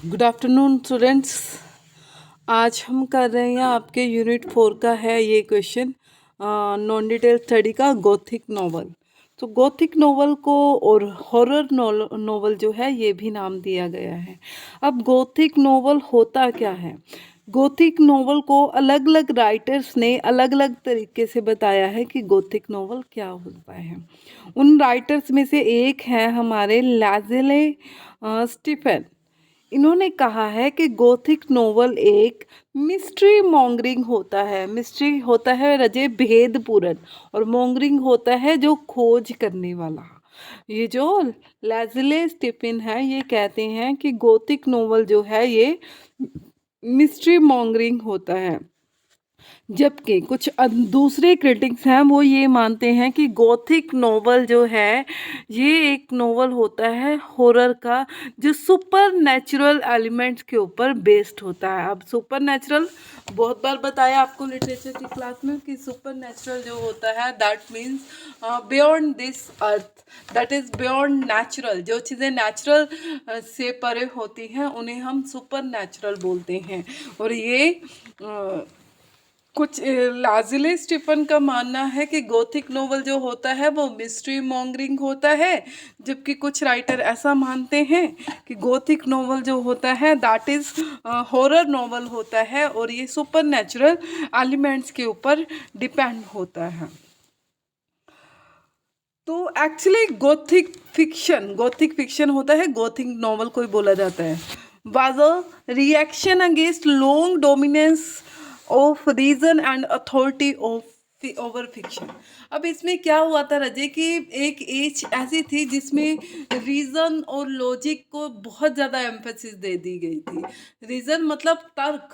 Good afternoon students. आज हम कर रहे हैं आपके यूनिट 4 का है ये क्वेश्चन, नॉन डिटेल स्टडी का गोथिक नॉवल। तो गोथिक नॉवल को और हॉरर नॉवल जो है ये भी नाम दिया गया है। अब गोथिक नॉवल होता क्या है? गोथिक नॉवल को अलग अलग राइटर्स ने अलग अलग तरीके से बताया है कि गोथिक नॉवल क्या होता है। उन राइटर्स में से एक है हमारे लाज़ेले स्टीफन। इन्होंने कहा है कि गोथिक नोवेल एक मिस्ट्री मॉन्गरिंग होता है। मिस्ट्री होता है रजे भेद पूरन, और मॉन्गरिंग होता है जो खोज करने वाला। ये जो लेज़ले स्टीफन है ये कहते हैं कि गोथिक नोवेल जो है ये मिस्ट्री मॉन्गरिंग होता है, जबकि कुछ दूसरे क्रिटिक्स हैं वो ये मानते हैं कि गोथिक नोवेल जो है ये एक नोवेल होता है हॉरर का, जो सुपर नेचुरल एलिमेंट्स के ऊपर बेस्ड होता है। अब सुपर नेचुरल बहुत बार बताया आपको लिटरेचर की क्लास में कि सुपर नेचुरल जो होता है that means beyond this earth, that is beyond natural. जो चीज़ें नेचुरल से परे होती हैं उन्हें हम सुपर नेचुरल बोलते हैं। और ये कुछ लाजिले स्टीफन का मानना है कि गोथिक नोवेल जो होता है वो मिस्ट्री मॉन्गरिंग होता है, जबकि कुछ राइटर ऐसा मानते हैं कि गोथिक नोवेल जो होता है दैट इज़ हॉरर नोवेल होता है और ये सुपर नेचुरल एलिमेंट्स के ऊपर डिपेंड होता है। तो एक्चुअली गोथिक फिक्शन होता है, गोथिक नॉवल कोई बोला जाता है, was a reaction against long dominance of reason and authority of over fiction. अब इसमें क्या हुआ था रजे कि एक एज ऐसी थी जिसमें रीजन और लॉजिक को बहुत ज़्यादा एम्फेसिस दे दी गई थी। रीजन मतलब तर्क,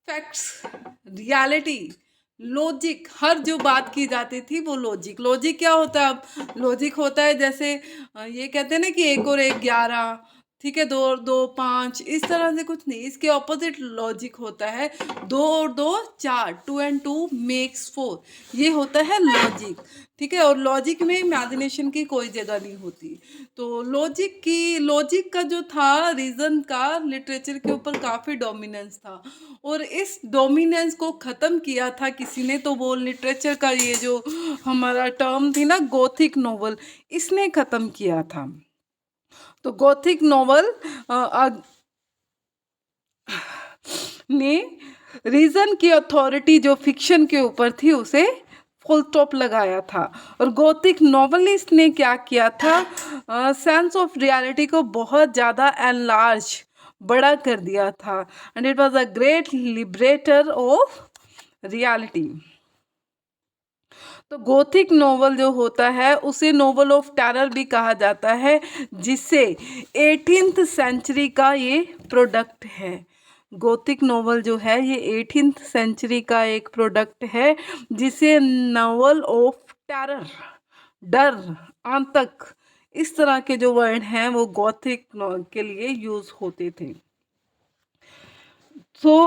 फैक्ट्स, रियलिटी, लॉजिक, हर जो बात की जाती थी वो लॉजिक। लॉजिक क्या होता है? अब लॉजिक होता है जैसे ये कहते हैं ना कि 1 और 1 11, ठीक है, 2 और 2 5, इस तरह से कुछ नहीं। इसके ऑपोजिट लॉजिक होता है 2 और 2 4, 2 एंड 2 मेक्स 4, ये होता है लॉजिक, ठीक है। और लॉजिक में इमेजिनेशन की कोई जगह नहीं होती। तो लॉजिक का जो था रीजन का लिटरेचर के ऊपर काफ़ी डोमिनेंस था, और इस डोमिनेंस को ख़त्म किया था किसी ने, तो वो लिटरेचर का ये जो हमारा टर्म थी ना गोथिक नोवेल, इसने ख़त्म किया था। तो गोथिक नोवेल ने रीजन की अथॉरिटी जो फिक्शन के ऊपर थी उसे फुल स्टॉप लगाया था। और गोथिक नॉवलिस्ट ने क्या किया था, सेंस ऑफ रियलिटी को बहुत ज़्यादा एनलार्ज, बड़ा कर दिया था, and it was a great liberator of reality. तो गोथिक नोवेल जो होता है उसे नोवेल ऑफ टेरर भी कहा जाता है, जिसे 18th सेंचुरी का ये प्रोडक्ट है। गोथिक नोवेल जो है ये 18th सेंचुरी का एक प्रोडक्ट है, जिसे नोवेल ऑफ टेरर, डर, आतंक, इस तरह के जो वर्ड हैं वो गोथिक के लिए यूज होते थे।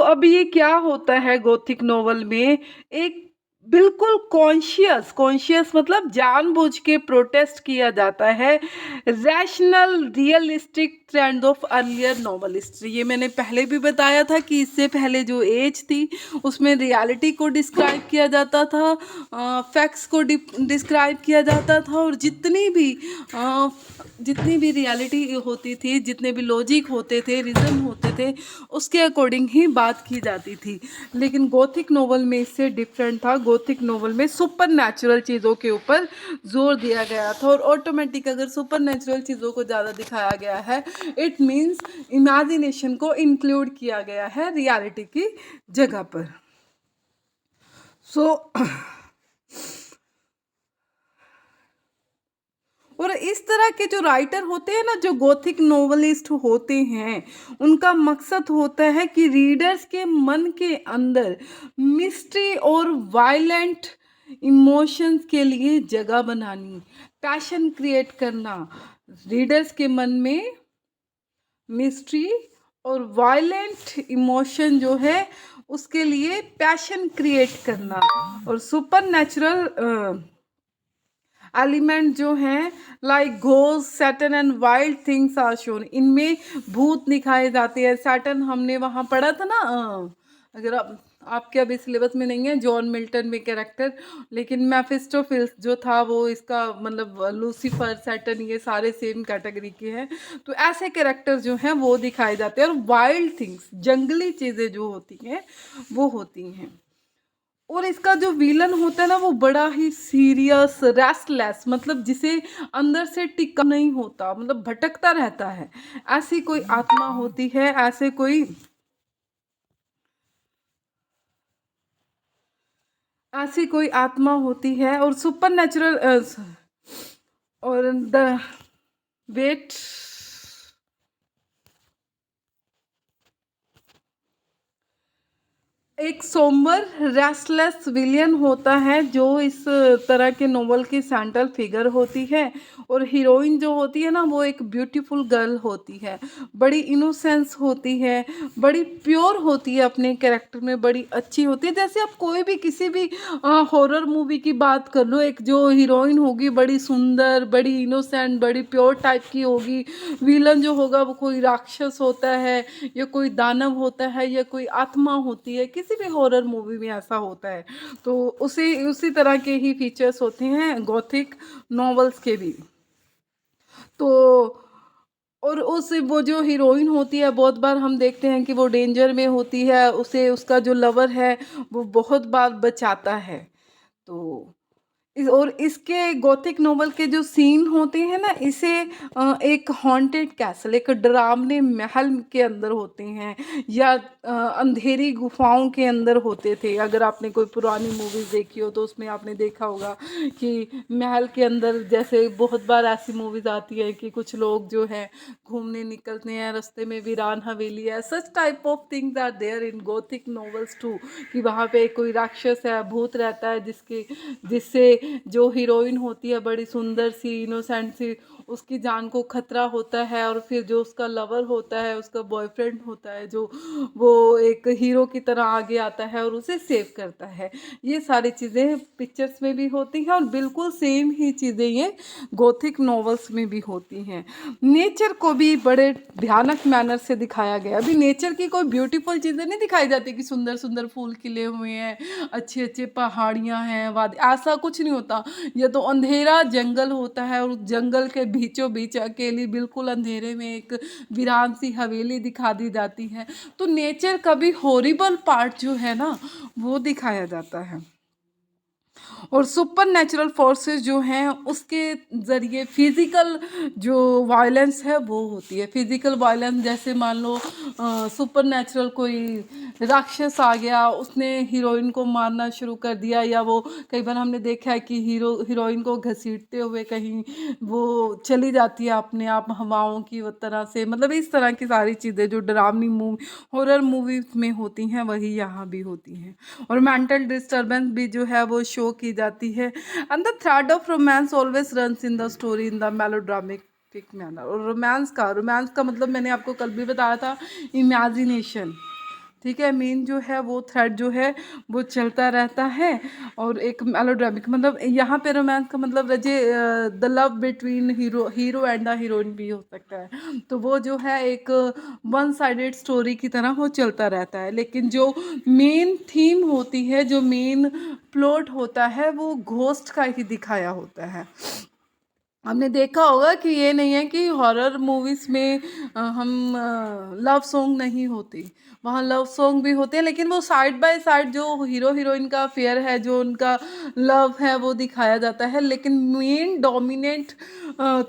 अब ये क्या होता है गोथिक नोवेल में? एक बिल्कुल कॉन्शियस मतलब जानबूझ के प्रोटेस्ट किया जाता है rational realistic trend of earlier novelist. ये मैंने पहले भी बताया था कि इससे पहले जो एज थी उसमें रियलिटी को डिस्क्राइब किया जाता था, फैक्ट्स को डिस्क्राइब किया जाता था, और जितनी भी रियलिटी होती थी, जितने भी लॉजिक होते थे, रीज़न होते थे, उसके अकॉर्डिंग ही बात की जाती थी। लेकिन गोथिक नोवेल में इससे डिफरेंट था। गोथिक नोवेल में सुपर नेचुरल चीज़ों के ऊपर जोर दिया गया था, और ऑटोमेटिक अगर सुपर नेचुरल चीज़ों को ज़्यादा दिखाया गया है इट मीन्स इमेजिनेशन को इंक्लूड किया गया है रियलिटी की जगह पर। और इस तरह के जो राइटर होते हैं ना, जो गोथिक नोवेलिस्ट होते हैं, उनका मकसद होता है कि रीडर्स के मन के अंदर मिस्ट्री और वायलेंट इमोशंस के लिए जगह बनानी, पैशन क्रिएट करना। रीडर्स के मन में मिस्ट्री और वायलेंट इमोशन जो है उसके लिए पैशन क्रिएट करना, और सुपर नेचुरल एलिमेंट जो हैं like ghost Saturn and wild things are shown, इनमें भूत दिखाए जाते हैं। सैटर्न हमने वहाँ पढ़ा था ना, अगर आप आपके अभी सिलेबस में नहीं है, जॉन मिल्टन में कैरेक्टर, लेकिन मैफिस्टोफिल्स जो था वो इसका मतलब लूसीफर सैटर्न ये सारे सेम कैटेगरी के हैं। तो ऐसे कैरेक्टर जो हैं वो दिखाए जाते हैं। और वाइल्ड थिंग्स जंगली चीज़ें जो होती हैं वो होती हैं। और इसका जो विलन होता है ना वो बड़ा ही सीरियस रेस्टलेस, मतलब जिसे अंदर से टिका नहीं होता, मतलब भटकता रहता है, ऐसी कोई आत्मा होती है, ऐसी कोई आत्मा होती है। और सुपर नेचुरल और द वेट एक सोमर रेस्टलेस विलियन होता है जो इस तरह के नोवेल की सेंट्रल फिगर होती है। और हीरोइन जो होती है ना वो एक ब्यूटीफुल गर्ल होती है, बड़ी इनोसेंस होती है, बड़ी प्योर होती है, अपने कैरेक्टर में बड़ी अच्छी होती है। जैसे आप कोई भी किसी भी हॉरर मूवी की बात कर लो, एक जो हीरोइन होगी बड़ी सुंदर, बड़ी इनोसेंट, बड़ी प्योर टाइप की होगी। विलन जो होगा वो कोई राक्षस होता है या कोई दानव होता है या कोई आत्मा होती है, किसी भी हॉरर मूवी में ऐसा होता है। तो उसी तरह के ही फीचर्स होते हैं गॉथिक नॉवेल्स के भी। तो और उस वो जो हीरोइन होती है बहुत बार हम देखते हैं कि वो डेंजर में होती है, उसे उसका जो लवर है वो बहुत बार बचाता है। तो और इसके गॉथिक नोवेल के जो सीन होते हैं ना, इसे एक हॉन्टेड कैसल, एक डरावने महल के अंदर होते हैं या अंधेरी गुफाओं के अंदर होते थे। अगर आपने कोई पुरानी मूवीज देखी हो तो उसमें आपने देखा होगा कि महल के अंदर, जैसे बहुत बार ऐसी मूवीज आती है कि कुछ लोग जो है घूमने निकलते हैं, रास्ते में वीरान हवेली है, such type of things are there in gothic novels too, कि वहाँ पे कोई राक्षस है, भूत रहता है, जिससे जो हीरोइन होती है बड़ी सुंदर सी इनोसेंट सी, उसकी जान को खतरा होता है। और फिर जो उसका लवर होता है, उसका बॉयफ्रेंड होता है, जो वो एक हीरो की तरह आगे आता है और उसे सेव करता है। ये सारी चीज़ें पिक्चर्स में भी होती हैं और बिल्कुल सेम ही चीज़ें ये गोथिक नॉवेल्स में भी होती हैं। नेचर को भी बड़े भयानक मैनर से दिखाया गया। अभी नेचर की कोई ब्यूटीफुल चीज़ें नहीं दिखाई जाती कि सुंदर सुंदर फूल खिले हुए हैं, अच्छे अच्छे पहाड़ियाँ हैं, वादी, ऐसा कुछ नहीं होता। ये तो अंधेरा जंगल होता है और उस जंगल के बीचों बीच अकेली बिल्कुल अंधेरे में एक वीरान सी हवेली दिखा दी जाती है। तो नेचर का भी हॉरिबल पार्ट जो है ना वो दिखाया जाता है। और सुपर नेचुरल फोर्सेस जो हैं उसके ज़रिए फिज़िकल जो वायलेंस है वो होती है। फिज़िकल वायलेंस जैसे मान लो सुपर नेचुरल कोई राक्षस आ गया, उसने हीरोइन को मारना शुरू कर दिया, या वो कई बार हमने देखा है कि हीरोइन को घसीटते हुए कहीं वो चली जाती है अपने आप हवाओं की वो तरह से। मतलब इस तरह की सारी चीज़ें जो डरावनी मूवी हॉरर मूवीज में होती हैं वही यहाँ भी होती हैं। और मेंटल डिस्टर्बेंस भी जो है वो शो की जाती है। And the thread of romance always runs in the story in the melodramatic manner. और रोमांस का मतलब मैंने आपको कल भी बताया था, इमेजिनेशन। ठीक है, मेन जो है वो थ्रेड जो है वो चलता रहता है। और एक मेलोड्रामिक मतलब यहाँ पे रोमांस का मतलब रजे the love between hero and the heroine भी हो सकता है। तो वो जो है एक वन साइडेड स्टोरी की तरह वो चलता रहता है। लेकिन जो मेन थीम होती है, जो मेन प्लॉट होता है, वो घोस्ट का ही दिखाया होता है। हमने देखा होगा कि ये नहीं है कि हॉरर मूवीज़ में हम लव सॉन्ग नहीं होती, वहाँ लव सॉन्ग भी होते हैं, लेकिन वो साइड बाय साइड जो हीरो हीरोइन का अफेयर है, जो उनका लव है वो दिखाया जाता है। लेकिन मेन डोमिनेंट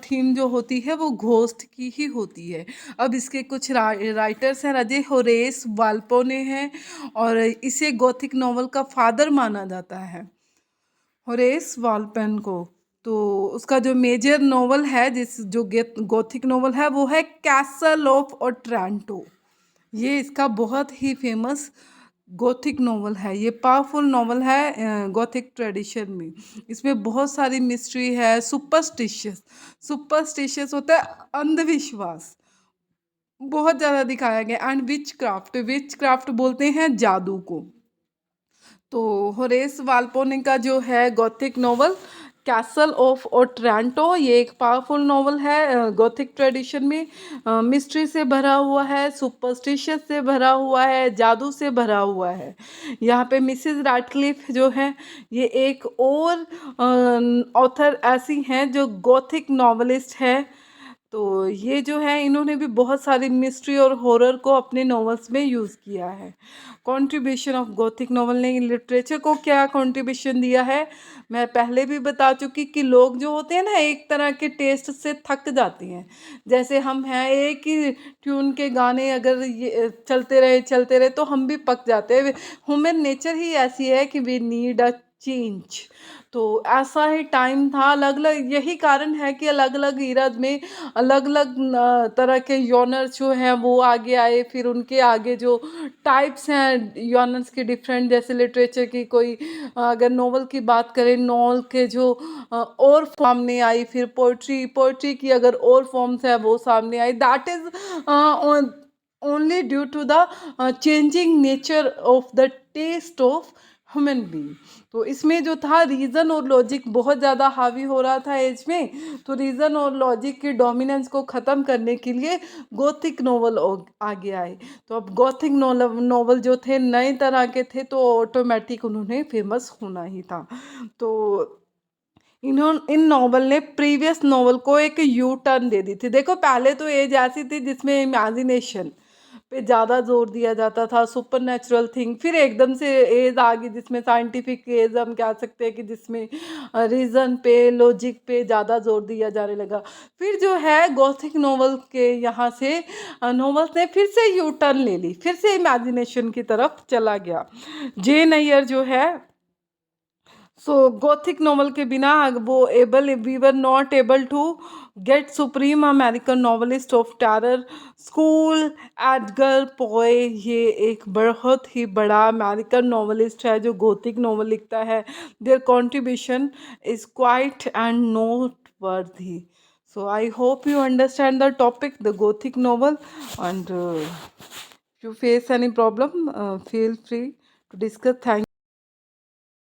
थीम जो होती है वो घोस्ट की ही होती है। अब इसके कुछ राइटर्स हैं, रजे होरेस वाल्पोने हैं, और इसे गोथिक नॉवल का फादर माना जाता है, होरेस वाल्पेन को। तो उसका जो मेजर नॉवल है, जिस जो गोथिक नॉवल है, वो है कैसल ऑफ ओट्रांटो। ये इसका बहुत ही फेमस गोथिक नॉवल है। ये पावरफुल नॉवल है गोथिक ट्रेडिशन में। इसमें बहुत सारी मिस्ट्री है, सुपरस्टिशियस होता है, अंधविश्वास बहुत ज़्यादा दिखाया गया। एंड विच क्राफ्ट बोलते हैं जादू को। तो होरेस वाल्पोने का जो है Gothic novel castle of Otranto, ये एक पावरफुल नॉवल है गोथिक ट्रेडिशन में। मिस्ट्री से भरा हुआ है, सुपरस्टिशियस से भरा हुआ है, जादू से भरा हुआ है। यहाँ पे मिसेस रैटक्लिफ जो है ये एक और ऑथर ऐसी हैं जो गोथिक नॉवलिस्ट है। तो ये जो है इन्होंने भी बहुत सारी मिस्ट्री और हॉरर को अपने नॉवेल्स में यूज़ किया है। कंट्रीब्यूशन ऑफ गोथिक नॉवल ने लिटरेचर को क्या कंट्रीब्यूशन दिया है, मैं पहले भी बता चुकी कि लोग जो होते हैं ना एक तरह के टेस्ट से थक जाते हैं। जैसे हम हैं एक ही ट्यून के गाने अगर ये चलते रहे तो हम भी पक जाते हैं। ह्यूमन नेचर ही ऐसी है कि वी नीड अ चेंज। तो ऐसा ही टाइम था, अलग अलग, यही कारण है कि अलग अलग इराद में अलग अलग तरह के यॉनर्स जो हैं वो आगे आए। फिर उनके आगे जो टाइप्स हैं यॉनर्स के डिफरेंट, जैसे लिटरेचर की कोई अगर नॉवल की बात करें, नॉवल के जो और सामने आई। फिर पोइट्री की अगर और फॉर्म्स है वो सामने आई। That is only due to the changing nature of the taste of human being. तो इसमें जो था रीज़न और लॉजिक बहुत ज़्यादा हावी हो रहा था एज में। तो रीज़न और लॉजिक की डोमिनेंस को ख़त्म करने के लिए गोथिक नॉवल आगे आए। तो अब गोथिक नॉवल जो थे नए तरह के थे तो ऑटोमेटिक उन्होंने फेमस होना ही था। तो इन नॉवल ने प्रीवियस नॉवल को एक यू टर्न दे दी थी। देखो पहले तो एज ऐसी थी जिसमें इमेजिनेशन पे ज़्यादा जोर दिया जाता था, सुपर नेचुरल थिंग। फिर एकदम से एज आ गई जिसमें साइंटिफिक एज हम कह सकते हैं कि जिसमें रीज़न पे लॉजिक पे ज़्यादा जोर दिया जाने लगा। फिर जो है गॉथिक नॉवल के यहाँ से नॉवल्स ने फिर से यू टर्न ले ली, फिर से इमेजिनेशन की तरफ चला गया। जेन एयर जो है, सो गोथिक नॉवल के बिना we were not able to get supreme American novelist of terror school Edgar Poe. ये एक बहुत ही बड़ा अमेरिकन नॉवलिस्ट है जो गोथिक नॉवल लिखता है। There contribution is quiet and note वर्दी। So I hope you understand the topic, the Gothic novel, and if you face any problem, feel free to discuss. Thank